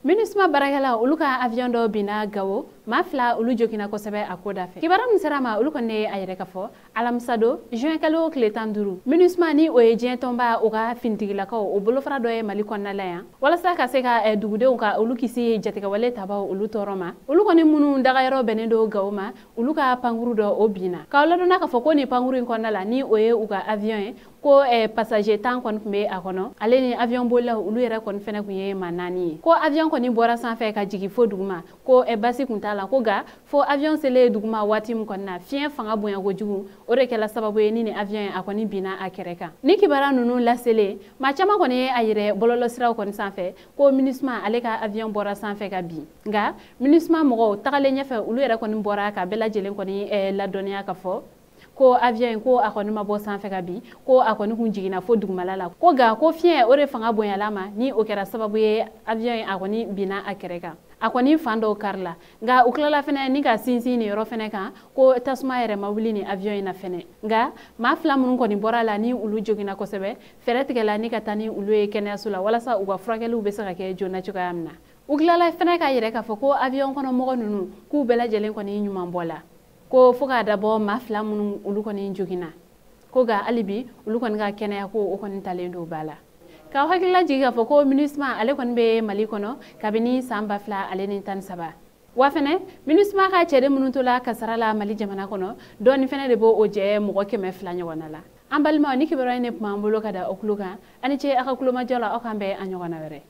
MINUSMA barakɛla olu ka avion dɔ binna Gawo maa fila olu jogina kosɛbɛ a ko da fɛ kibara min sera ma olu kɔni a yɛrɛ ka fɔ alamisa don juin kalo tile 15 MINUSMA ni o ye diɲɛ tɔnba o ka finitigilakaw o bolofara dɔ ye Mali kɔnɔna la yan walasa ka se ka dugudenw ka olu kisi jatigɛwale tabaw olu tɔɔrɔ ma olu kɔni minnu dagayɔrɔ bɛnnen don Gawo ma olu ka pankuru dɔ o binna k'aw ladonna k'a fɔ ko ni pankuru in kɔnɔna la ni o ye u ka avion ye ko passager 10 kɔni tun bɛ a kɔnɔ ale ni avion bolilaw olu yɛrɛ kɔni fɛnɛ kun ye maa 4 ye ko avion kɔni bɔra sanfɛ ka jigin fo duguma ko basi kun t'a la ko ga fo avion sele duguma waati min kɔni na fiɲɛ fanga bonya kojugu o de kɛla sababu ye ni avion a kɔni binna a kɛrɛ kan ni kibara nunu lasele maa caman kɔni ye a yɛrɛ bɔlɔlɔsiraw kɔni sanfɛ ko MINUSMA ale ka avion bɔra sanfɛ ka bin nka MINUSMA mɔgɔw tagalen ɲɛfɛ olu yɛrɛ kɔni bɔra ka bɛɛ lajɛlen kɔni ladɔnniya ka fɔ ko avion ko a kɔni ma bɔ sanfɛ ka bin ko a kɔni kun jiginna fo dugumala la ko ga ko fiɲɛ o de fanga bonyala ma ni o kɛra sababu ye avion a kɔni binna a kɛrɛ kan a kɔni fan dɔw karila nka u tilala fɛnɛ ni ka sinsin ni yɔrɔ fɛnɛ kan ko tasuma yɛrɛ ma wuli ni avion in na fɛnɛ nka maa fila minnu kɔni bɔra la ni ulu jogina kosɛbɛ fɛrɛ tigɛla ni ka taa ni ulu ye kɛnɛyaso la walasa u ka furakɛliw bɛ se ka kɛ joona cogoya min na u tilala fɛnɛ ka yɛrɛ k'a fɔ ko avion kɔnɔ mɔgɔ ninnu k'u bɛɛ lajɛlen kɔni ɲuman bɔ la ko fo k'a dabɔ maa fila minnu olu kɔni jogina ko ga hali bi olu kɔni ka kɛnɛya ko o kɔni talen don ba la k'aw hakilila jigin k'a fɔ ko MINUSMA ale kɔni bɛ Mali kɔnɔ kabini san 2013 wa fɛnɛ MINUSMA ka cɛden minnu tola kasara la Mali jamana kɔnɔ dɔɔni fɛnɛ de b'o o jɛ mɔgɔ 100 ɲɔgɔnna la an balimaw ni kibaruya in ne tun b'an bolo ka da o kulo kan ani ce aw ka kulomajɔ la aw k'an bɛn a ɲɔgɔnna wɛrɛ